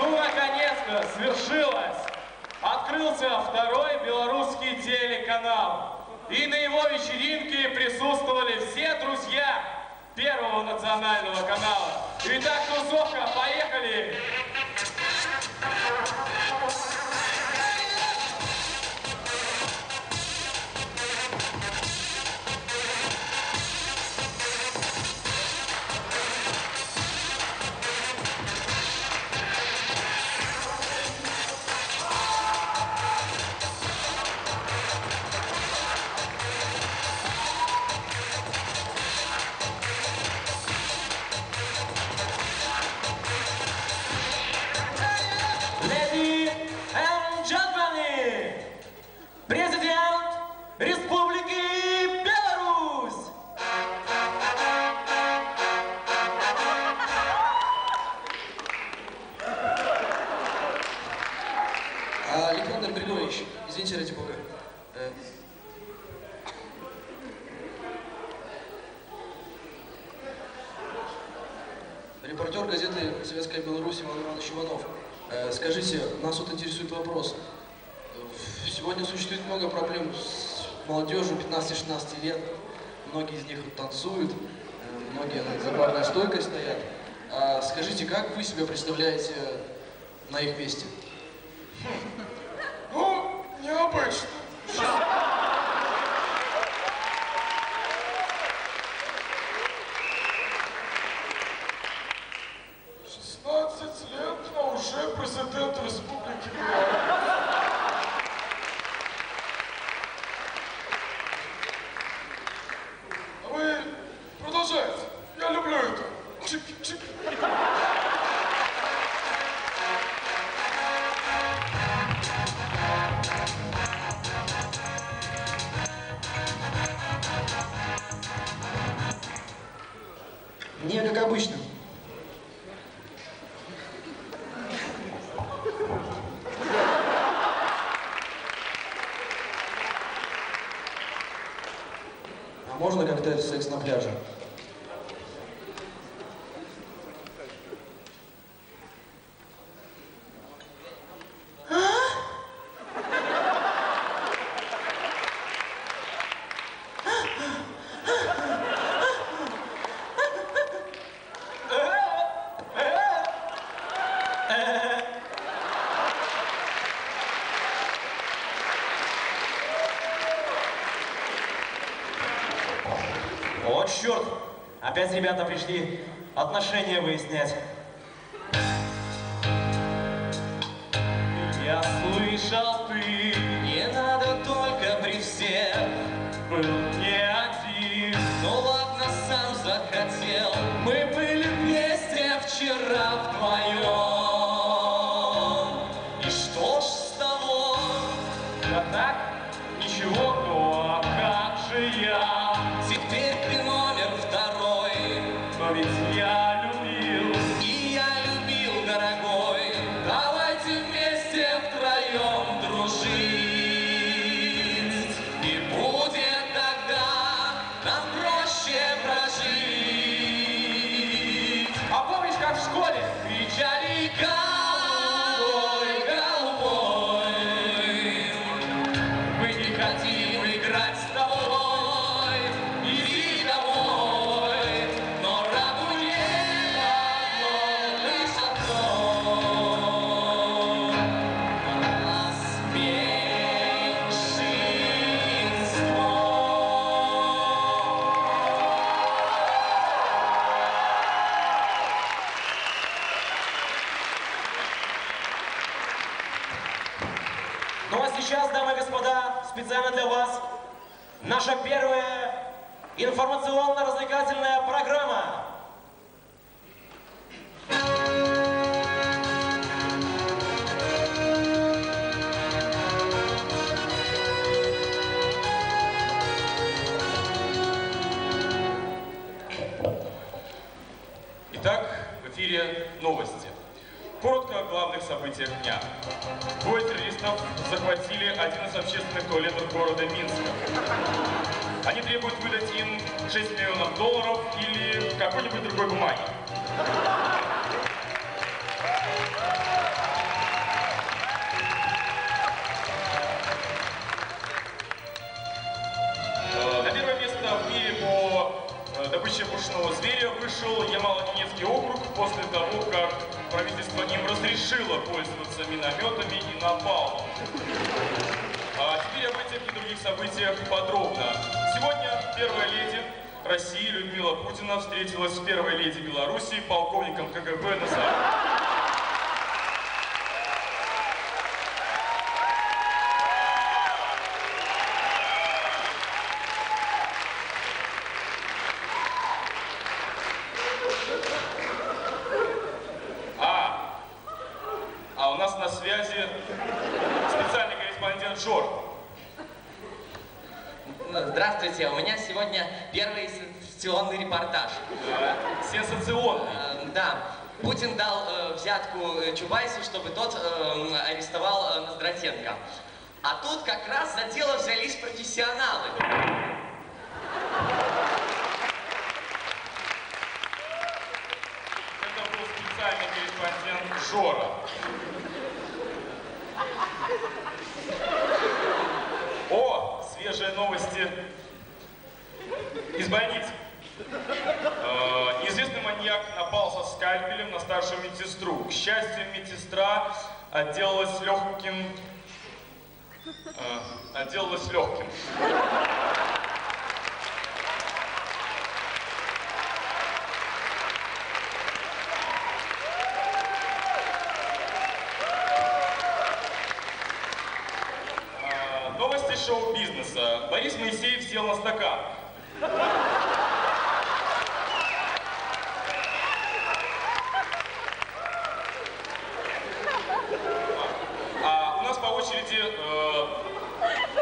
Ну, наконец-то свершилось! Открылся второй белорусский телеканал. И на его вечеринке присутствовали все друзья Первого национального канала. Итак, тусовка, поехали! Президент Республики Беларусь! Александр Григорьевич, извините, ради бога. Репортер газеты «Советская Беларусь» Иван Иванович Иванов. Скажите, нас вот интересует вопрос. Сегодня существует много проблем с молодежью 15-16 лет. Многие из них танцуют, многие за барной стойкой стоят. Скажите, как вы себя представляете на их месте? Ну, необычно. 16 лет, а уже президент Республики Беларусь. Вы продолжайте. Я люблю это. Чик-чик. Не, как обычно. А можно коктейль «Секс на пляже»? О, черт! Опять ребята пришли отношения выяснять. Я слышал, ты не надо только при всех был не один. Ну ладно, сам захотел. Мы были вместе вчера вдвоем. И что ж с того? Да так, ничего, ну а как же я? Теперь ты номер второй. Но ведь я любил, и я любил, дорогой. Давайте вместе втроем дружить. И будет тогда нам проще прожить. А помнишь, как в школе кричали «Голубой, голубой»? Мы не хотим играть с тобой. Иди домой, но радуй небо высотой. Нас меньшинство. Ну а сейчас, дамы и господа, специально для вас наша первая информационно-развлекательная программа. Итак, в эфире новости. Коротко о главных событиях дня. Двое террористов захватили один из общественных туалетов города Минска. Они требуют выдать им 6 миллионов долларов или какой-нибудь другой бумаги. вышел Ямало-Ненецкий округ после того, как правительство им разрешило пользоваться минометами и напалмом. А теперь об этих и других событиях подробно. Сегодня первая леди России Людмила Путина встретилась с первой леди Белоруссии, полковником КГБ Назаровым. А у нас на связи специальный корреспондент Жор. Здравствуйте, у меня сегодня первый сенсационный репортаж. Сенсационный? Да. Путин дал взятку Чубайсу, чтобы тот арестовал Ноздратенко. А тут как раз за дело взялись профессионалы. Это был специальный корреспондент Жора. О, свежие новости из больницы. Неизвестный маньяк напал со скальпелем на старшую медсестру. К счастью, медсестра отделалась легким. Новости шоу-бизнеса. Борис Моисеев сел на стакан. У нас по очереди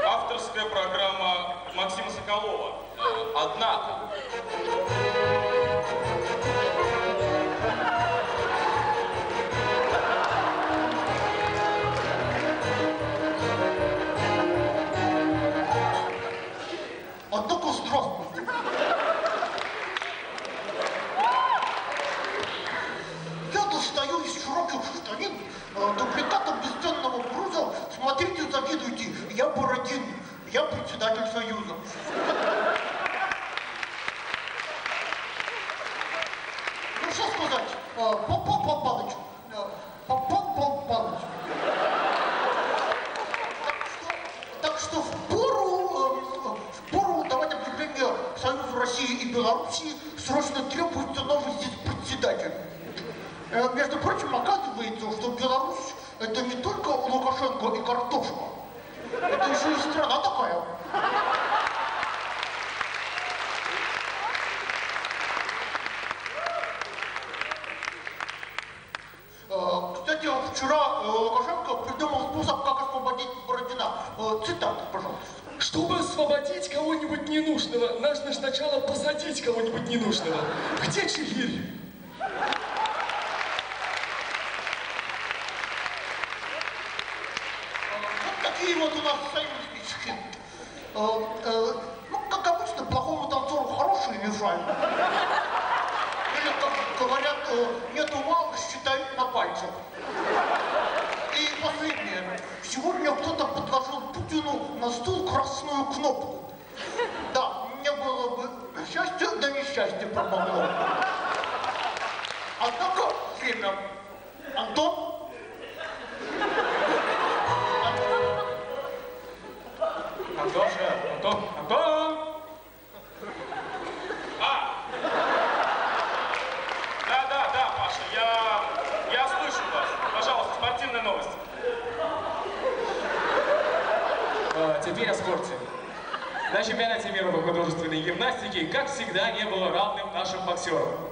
авторская программа Максима Соколова. Однако. Однако здравствуйте. Я достаю из широких штанин дубликатом бесценного груза. Смотрите, завидуйте. Я Бородин. Я председатель Союза. Ну что сказать? Пал Палыч. Пал Палыч. Так что впору давать объявление Союзу России и Белоруссии срочно требуется новый здесь председатель. Между прочим, оказывается, что Беларусь это не только Лукашенко и картошка. Это еще и страна такая. Кстати, вчера Лукашенко придумал способ, как освободить Бородина. Цитата, пожалуйста. Чтобы освободить кого-нибудь ненужного, нужно сначала посадить кого-нибудь ненужного. Где Чигирь? Вот такие вот у нас союзнички. Ну, как обычно, плохому танцору хорошие мешают. Или, как говорят, нет ума, считай на пальцах. И последнее. Сегодня кто-то подложил Путину на стул красную кнопку. Да, мне было бы счастье, да несчастье помогло. Однако время. Антон? Антон! Да, Паша, я слышу вас. Пожалуйста, спортивная новость. Теперь о спорте. На чемпионате мира по художественной гимнастике, как всегда, не было равным нашим боксерам.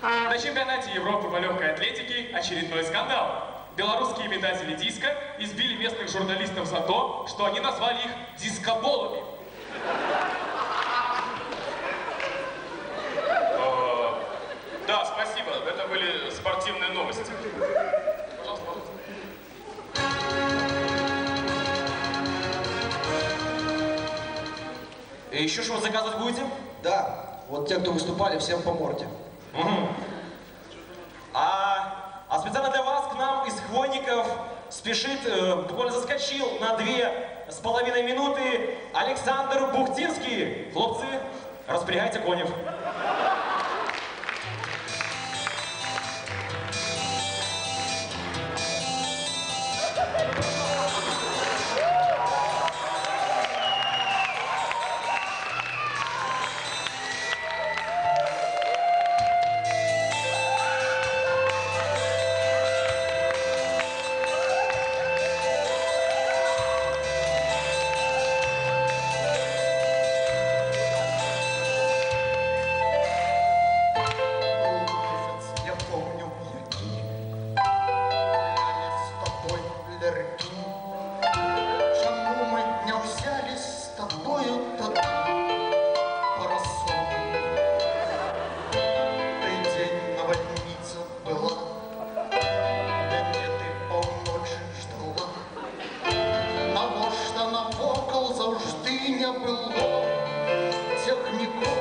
На чемпионате Европы по легкой атлетике очередной скандал. Белорусские метатели диска избили местных журналистов за то, что они назвали их дискоболами. Да, спасибо. Это были спортивные новости. И еще что заказывать будете? Да, вот те, кто выступали, всем по морде. А специально для вас спешит, буквально заскочил на 2,5 минуты Александр Бухтинский. Хлопцы, распрягайте конев. Я помню, яки гуляли с тобой лярки. Чому ми не взяли з тобою тоді парасон? Той день навальница была, де мне ти полночі ждала. Навошта навокал завжди не було техніков.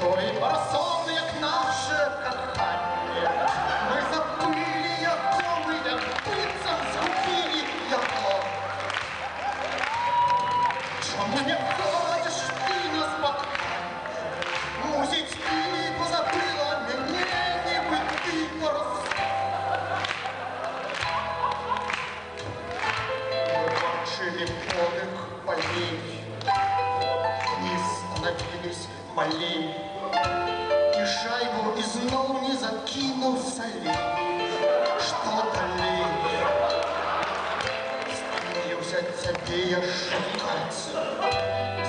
Той парасон, як наше кохання, ми забили його, ми як птицям згубили його. Чому не ходиш ти на спокійно? Мусить ти позабила мене, ніби ти парасон. Мы бачили подих полей, вниз становились малей, и шайбу изнов не закинув солей. Что далей? Стремился тебе я шукать,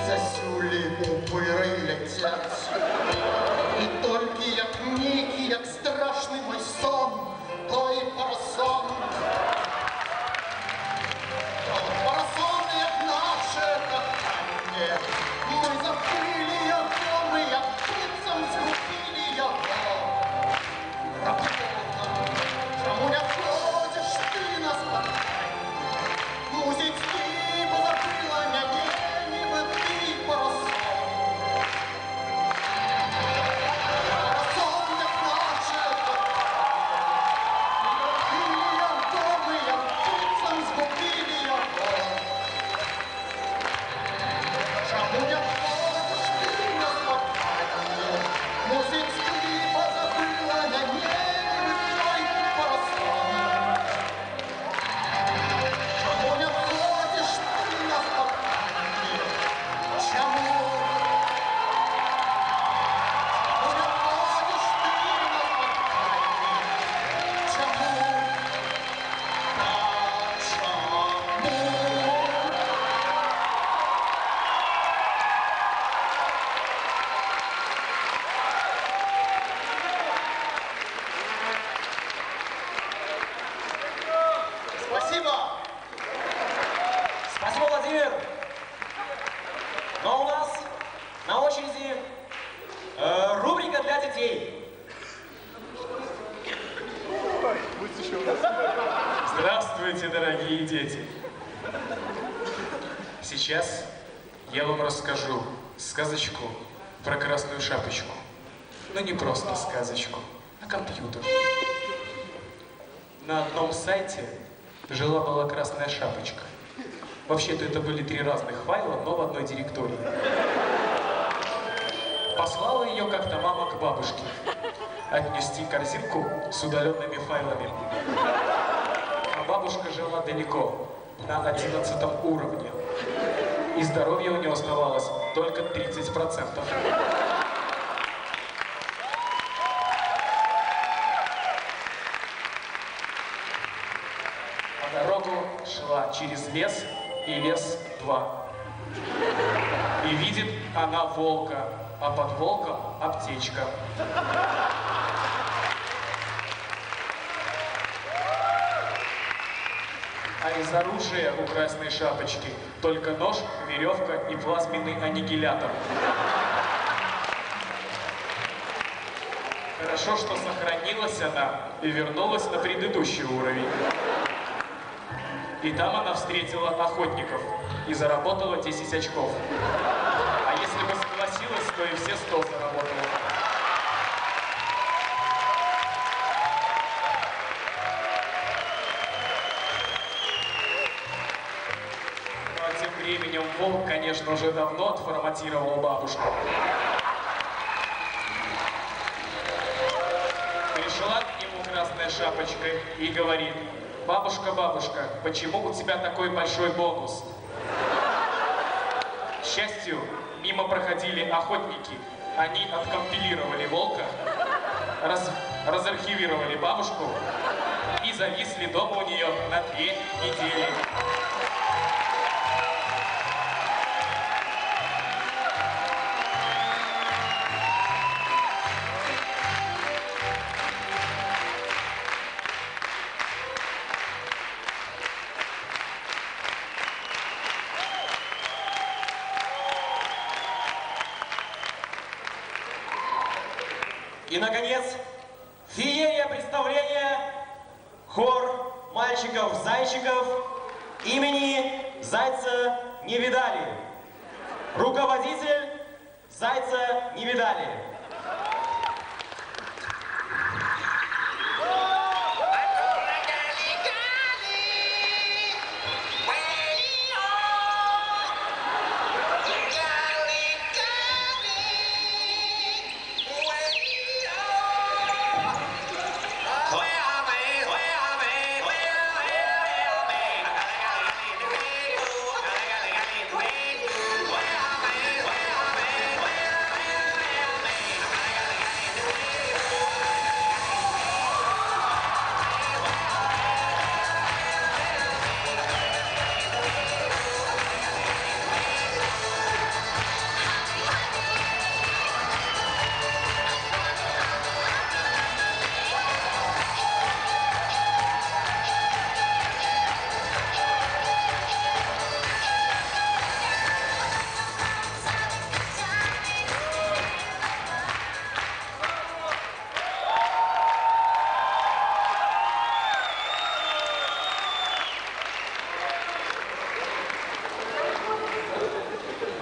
засюли упыры летят. И только як некий, як страшный мой сон, той парасон. Парасон, як наше кохання, ми забили його, ми як птицям згубили його. Работа, чому не ходиш ти на спокійно? Мусить ти позабила мене, ніби ти парасон. Парасон, як наше кохання, ми його, ми як птицям згубили його. Чому не ходиш ти на спокійно? Мусить ти позабила мене, ніби той парасон. Чому не ходиш ти на спокійно? Чому? Чому не ходиш ти на спокійно? Чому? Чому? Спасибо! Спасибо, Владимир. Но у нас на очереди рубрика для детей. Здравствуйте, дорогие дети. Сейчас я вам расскажу сказочку про Красную Шапочку. Но не просто сказочку, а компьютер. На одном сайте жила-была Красная Шапочка. Вообще-то это были 3 разных файла, но в одной директории. Послала ее как-то мама к бабушке отнести корзинку с удаленными файлами. А бабушка жила далеко, на 11 уровне. И здоровье у нее оставалось только 30%. По дорогу шла через лес, и лес 2. И видит она волка, а под волком аптечка. А из оружия у Красной Шапочки только нож, веревка и плазменный аннигилятор. Хорошо, что сохранилась она и вернулась на предыдущий уровень. И там она встретила охотников и заработала 10 очков. А если бы согласилась, то и все 100 заработала. временем волк, конечно, уже давно отформатировал бабушку. Пришла к нему Красная Шапочка и говорит: бабушка, бабушка, почему у тебя такой большой бонус? К счастью, мимо проходили охотники. Они откомпилировали волка, разархивировали бабушку и зависли дома у нее на 2 недели. И, наконец, феерия представления, хор мальчиков-зайчиков имени Зайца не видали. Руководитель Зайца не видали.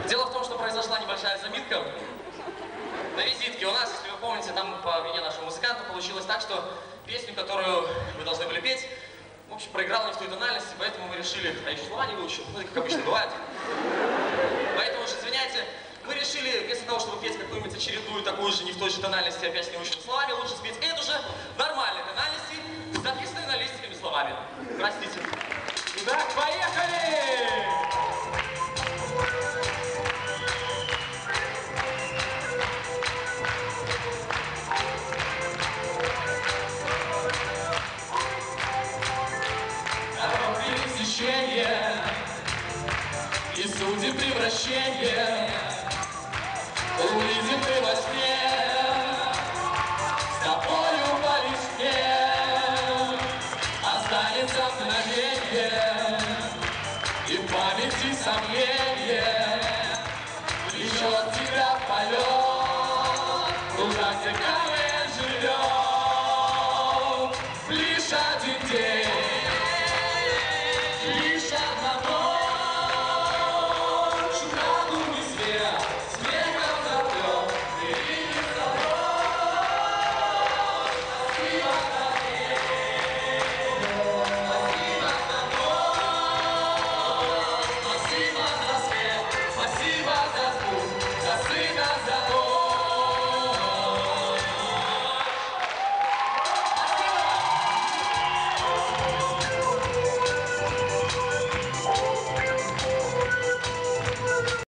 Дело в том, что произошла небольшая заминка. На визитке у нас, если вы помните, там по вине нашего музыканта получилось так, что песню, которую вы должны были петь, в общем, проиграла не в той тональности, поэтому мы решили, а еще слова не выучил, ну, как обычно бывает. Поэтому уж извиняйте, мы решили, вместо того, чтобы петь какую-нибудь очередную, такую же, не в той же тональности, опять с неучными словами, лучше спеть эту же в нормальной тональности, записанной на листиками словами. Простите. Итак, поехали! И судьбы превращения увидим ты во сне, с тобою по весне останется мгновенье и в памяти сомнения.